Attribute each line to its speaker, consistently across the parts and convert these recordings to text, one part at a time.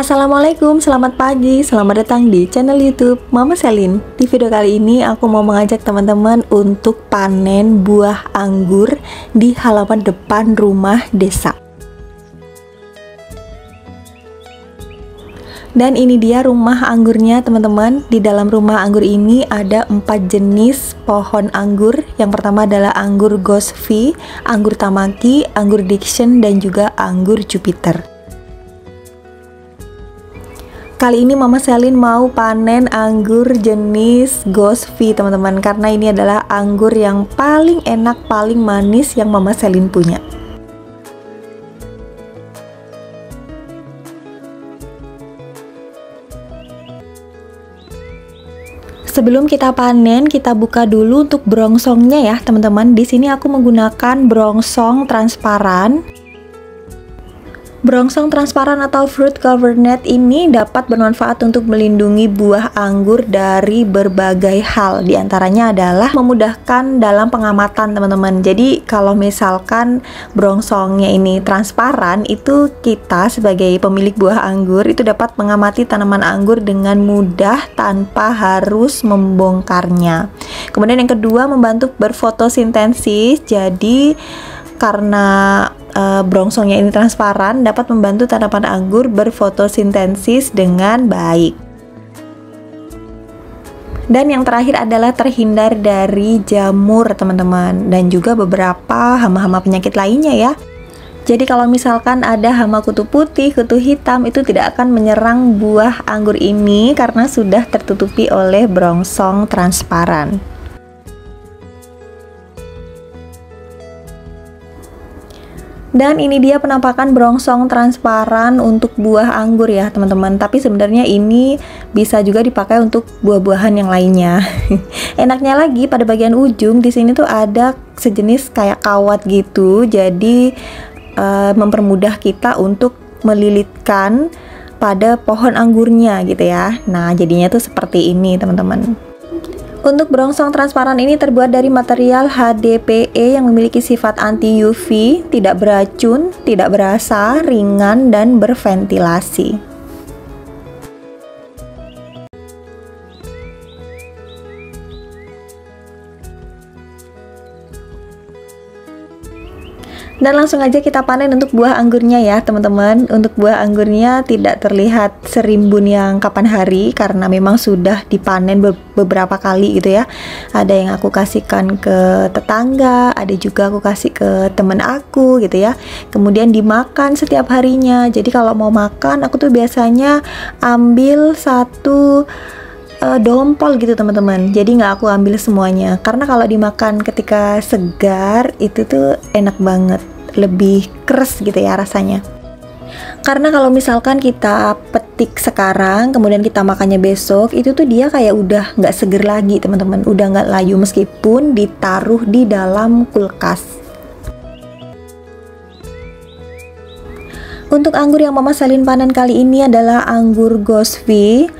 Speaker 1: Assalamualaikum, selamat pagi, selamat datang di channel YouTube Mama Selin. Di video kali ini aku mau mengajak teman-teman untuk panen buah anggur di halaman depan rumah desa. Dan ini dia rumah anggurnya teman-teman. Di dalam rumah anggur ini ada 4 jenis pohon anggur. Yang pertama adalah anggur Gosvi, anggur Tamaki, anggur Diction, dan juga anggur Jupiter. Kali ini Mama Selin mau panen anggur jenis Gosvi teman-teman, karena ini adalah anggur yang paling enak, paling manis yang Mama Selin punya. Sebelum kita panen, kita buka dulu untuk brongsongnya ya teman-teman. Di sini aku menggunakan brongsong transparan. Brongsong transparan atau fruit cover net ini dapat bermanfaat untuk melindungi buah anggur dari berbagai hal. Di antaranya adalah memudahkan dalam pengamatan teman-teman. Jadi kalau misalkan brongsongnya ini transparan, itu kita sebagai pemilik buah anggur itu dapat mengamati tanaman anggur dengan mudah tanpa harus membongkarnya. Kemudian yang kedua, membantu berfotosintesis. Jadi karena brongsongnya ini transparan, dapat membantu tanaman anggur berfotosintesis dengan baik. Dan yang terakhir adalah terhindar dari jamur teman-teman, dan juga beberapa hama-hama penyakit lainnya ya. Jadi kalau misalkan ada hama kutu putih, kutu hitam, itu tidak akan menyerang buah anggur ini karena sudah tertutupi oleh brongsong transparan. Dan ini dia penampakan brongsong transparan untuk buah anggur ya teman-teman. Tapi sebenarnya ini bisa juga dipakai untuk buah-buahan yang lainnya. Enaknya lagi pada bagian ujung di sini tuh ada sejenis kayak kawat gitu. Jadi mempermudah kita untuk melilitkan pada pohon anggurnya gitu ya. Nah jadinya tuh seperti ini teman-teman. Untuk brongsong transparan ini terbuat dari material HDPE yang memiliki sifat anti UV, tidak beracun, tidak berasa, ringan, dan berventilasi. Dan langsung aja kita panen untuk buah anggurnya ya teman-teman. Untuk buah anggurnya tidak terlihat serimbun yang kapan hari karena memang sudah dipanen beberapa kali gitu ya. Ada yang aku kasihkan ke tetangga, ada juga aku kasih ke temen aku gitu ya. Kemudian dimakan setiap harinya. Jadi kalau mau makan aku tuh biasanya ambil satu dompol gitu teman-teman. Jadi nggak aku ambil semuanya karena kalau dimakan ketika segar itu tuh enak banget, lebih keras gitu ya rasanya. Karena kalau misalkan kita petik sekarang kemudian kita makannya besok, itu tuh dia kayak udah nggak seger lagi teman-teman, udah nggak layu meskipun ditaruh di dalam kulkas. Untuk anggur yang Mama Selin panen kali ini adalah anggur Gosvi.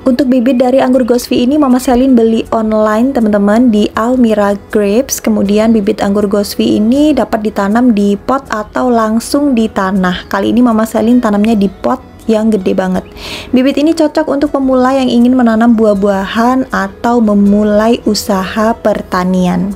Speaker 1: Untuk bibit dari anggur Gosvi ini Mama Selin beli online teman-teman di Almira Grapes. Kemudian bibit anggur Gosvi ini dapat ditanam di pot atau langsung di tanah. Kali ini Mama Selin tanamnya di pot yang gede banget. Bibit ini cocok untuk pemula yang ingin menanam buah-buahan atau memulai usaha pertanian.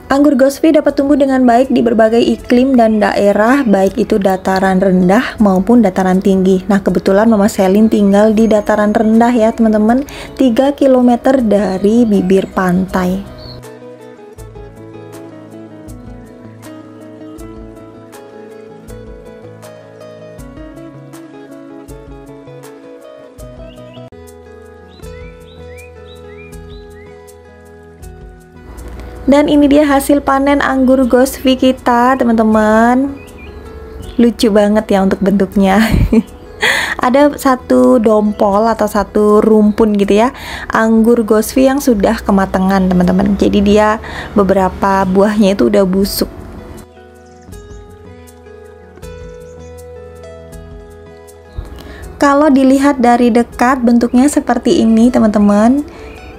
Speaker 1: Anggur Gosvi dapat tumbuh dengan baik di berbagai iklim dan daerah, baik itu dataran rendah maupun dataran tinggi. Nah kebetulan Mama Selin tinggal di dataran rendah ya teman-teman, 3 km dari bibir pantai. Dan ini dia hasil panen anggur Gosvi kita teman-teman. Lucu banget ya untuk bentuknya. Ada satu dompol atau satu rumpun gitu ya, anggur Gosvi yang sudah kematangan teman-teman. Jadi dia beberapa buahnya itu udah busuk. Kalau dilihat dari dekat bentuknya seperti ini teman-teman.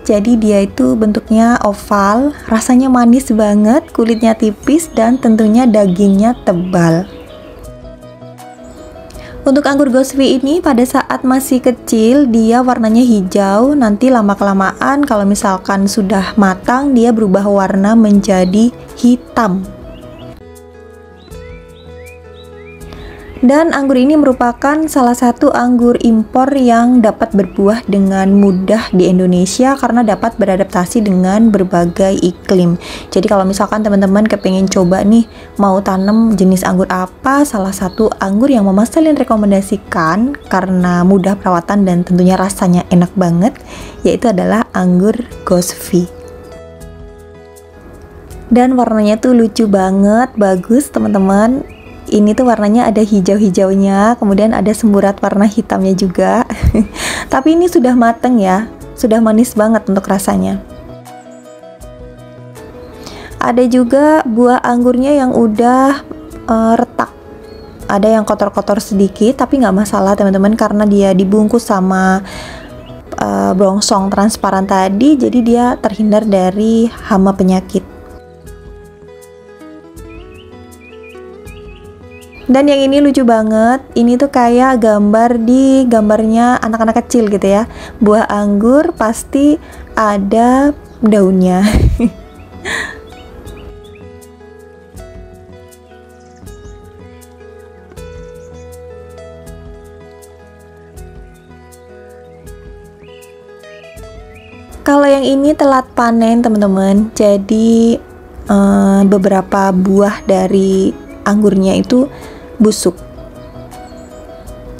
Speaker 1: Jadi dia itu bentuknya oval, rasanya manis banget, kulitnya tipis, dan tentunya dagingnya tebal. Untuk anggur Gosvi ini pada saat masih kecil dia warnanya hijau, nanti lama-kelamaan kalau misalkan sudah matang dia berubah warna menjadi hitam. Dan anggur ini merupakan salah satu anggur impor yang dapat berbuah dengan mudah di Indonesia karena dapat beradaptasi dengan berbagai iklim. Jadi kalau misalkan teman-teman kepengen coba nih mau tanam jenis anggur apa, salah satu anggur yang Mama Selin rekomendasikan karena mudah perawatan dan tentunya rasanya enak banget, yaitu adalah anggur Gosvi. Dan warnanya tuh lucu banget, bagus teman-teman. Ini tuh warnanya ada hijau-hijaunya, kemudian ada semburat warna hitamnya juga. Tapi ini sudah mateng ya, sudah manis banget untuk rasanya. Ada juga buah anggurnya yang udah retak. Ada yang kotor-kotor sedikit, tapi nggak masalah teman-teman karena dia dibungkus sama brongsong transparan tadi, jadi dia terhindar dari hama penyakit. Dan yang ini lucu banget, ini tuh kayak gambarnya anak-anak kecil gitu ya. Buah anggur pasti ada daunnya. Kalau yang ini telat panen teman-teman, jadi beberapa buah dari anggurnya itu busuk.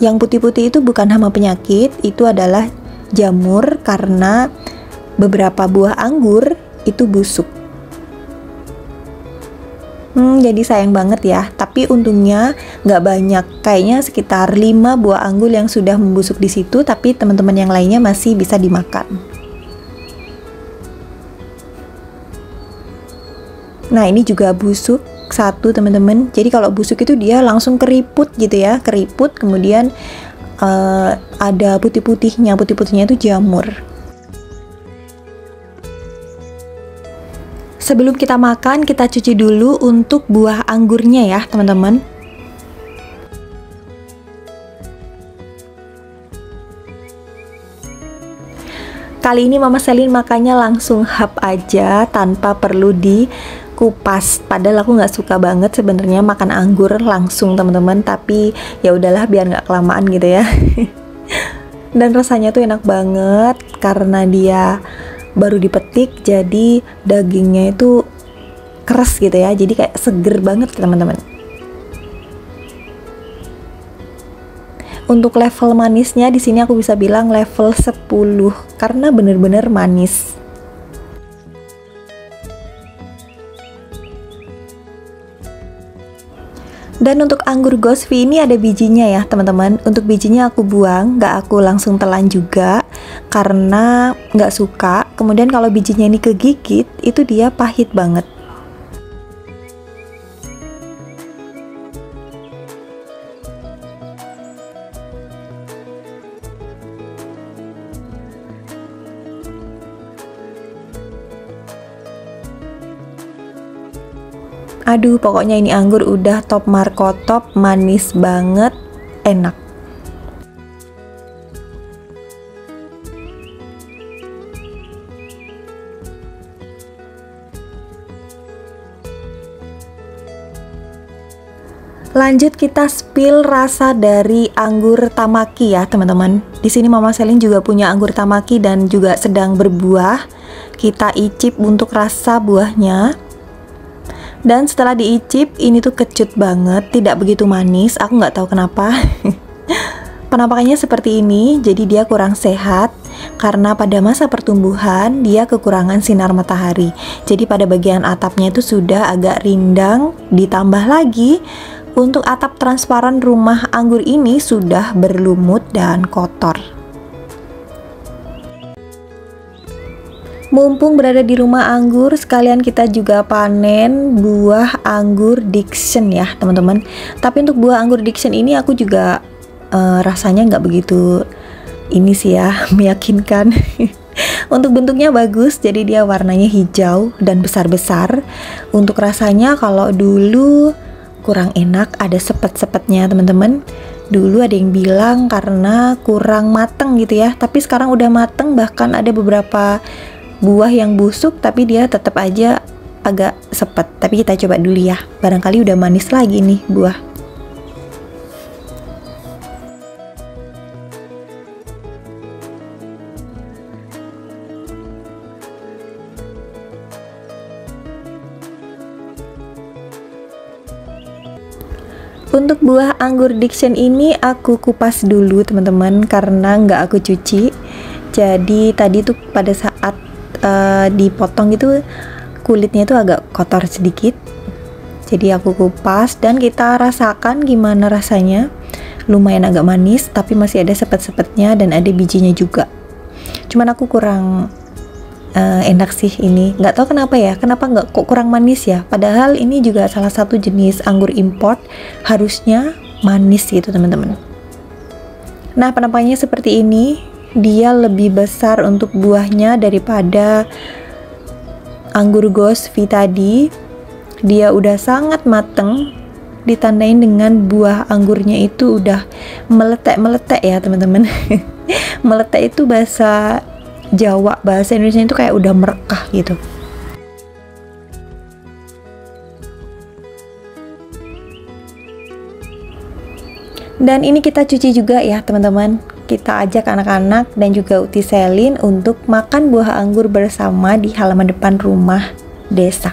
Speaker 1: Yang putih-putih itu bukan hama penyakit, itu adalah jamur karena beberapa buah anggur itu busuk. Jadi sayang banget ya, tapi untungnya nggak banyak, kayaknya sekitar 5 buah anggur yang sudah membusuk di situ, tapi teman-teman yang lainnya masih bisa dimakan. Nah ini juga busuk satu teman-teman, jadi kalau busuk itu dia langsung keriput gitu ya, keriput kemudian ada putih-putihnya itu jamur. Sebelum kita makan kita cuci dulu untuk buah anggurnya ya teman-teman. Kali ini Mama Selin makannya langsung hap aja tanpa perlu dikupas. Padahal aku nggak suka banget sebenarnya makan anggur langsung teman-teman, tapi ya udahlah biar nggak kelamaan gitu ya. Dan rasanya tuh enak banget karena dia baru dipetik, jadi dagingnya itu keras gitu ya, jadi kayak seger banget teman-teman. Untuk level manisnya di sini aku bisa bilang level 10 karena bener-bener manis. Dan untuk anggur Gosvi ini ada bijinya ya teman-teman. Untuk bijinya aku buang, nggak aku langsung telan juga karena nggak suka. Kemudian kalau bijinya ini kegigit, itu dia pahit banget. Aduh, pokoknya ini anggur udah top markotop, manis banget, enak. Lanjut kita spill rasa dari anggur Tamaki ya teman-teman. Di sini Mama Selin juga punya anggur Tamaki dan juga sedang berbuah. Kita icip untuk rasa buahnya. Dan setelah diicip, ini tuh kecut banget, tidak begitu manis. Aku nggak tahu kenapa. Penampakannya seperti ini, jadi dia kurang sehat karena pada masa pertumbuhan dia kekurangan sinar matahari. Jadi pada bagian atapnya itu sudah agak rindang, ditambah lagi untuk atap transparan rumah anggur ini sudah berlumut dan kotor. Mumpung berada di rumah anggur, sekalian kita juga panen buah anggur Dickson ya teman-teman. Tapi untuk buah anggur Dickson ini aku juga rasanya nggak begitu ini sih ya, meyakinkan. Untuk bentuknya bagus, jadi dia warnanya hijau dan besar-besar. Untuk rasanya kalau dulu kurang enak, ada sepet-sepetnya teman-teman. Dulu ada yang bilang karena kurang mateng gitu ya, tapi sekarang udah mateng, bahkan ada beberapa buah yang busuk tapi dia tetap aja agak sepet. Tapi kita coba dulu ya, barangkali udah manis lagi nih buah. Untuk buah anggur Dickson ini aku kupas dulu teman-teman, karena nggak aku cuci. Jadi tadi tuh pada saat dipotong itu kulitnya itu agak kotor sedikit. Jadi aku kupas dan kita rasakan gimana rasanya. Lumayan agak manis tapi masih ada sepet-sepetnya dan ada bijinya juga. Cuman aku kurang enak sih ini, nggak tahu kenapa ya, kenapa nggak kok kurang manis ya, padahal ini juga salah satu jenis anggur import, harusnya manis gitu teman-teman. Nah penampakannya seperti ini, dia lebih besar untuk buahnya daripada anggur Ghost V tadi. Dia udah sangat mateng, ditandain dengan buah anggurnya itu udah meletek-meletek ya teman-teman. Meletek itu bahasa Jawa, bahasa Indonesia itu kayak udah merekah gitu. Dan ini kita cuci juga ya teman-teman. Kita ajak anak-anak dan juga Uti Selin untuk makan buah anggur bersama di halaman depan rumah desa.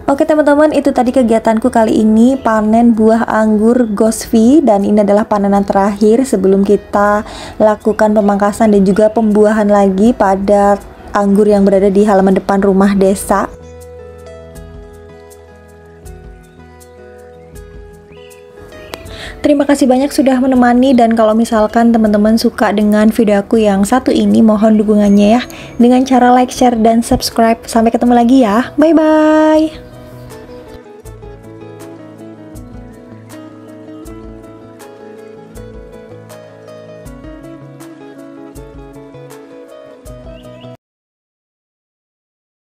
Speaker 1: Oke teman-teman, itu tadi kegiatanku kali ini, panen buah anggur Ghost V, dan ini adalah panenan terakhir sebelum kita lakukan pemangkasan dan juga pembuahan lagi pada anggur yang berada di halaman depan rumah desa. Terima kasih banyak sudah menemani, dan kalau misalkan teman-teman suka dengan video aku yang satu ini, mohon dukungannya ya dengan cara like, share, dan subscribe. Sampai ketemu lagi ya, bye-bye.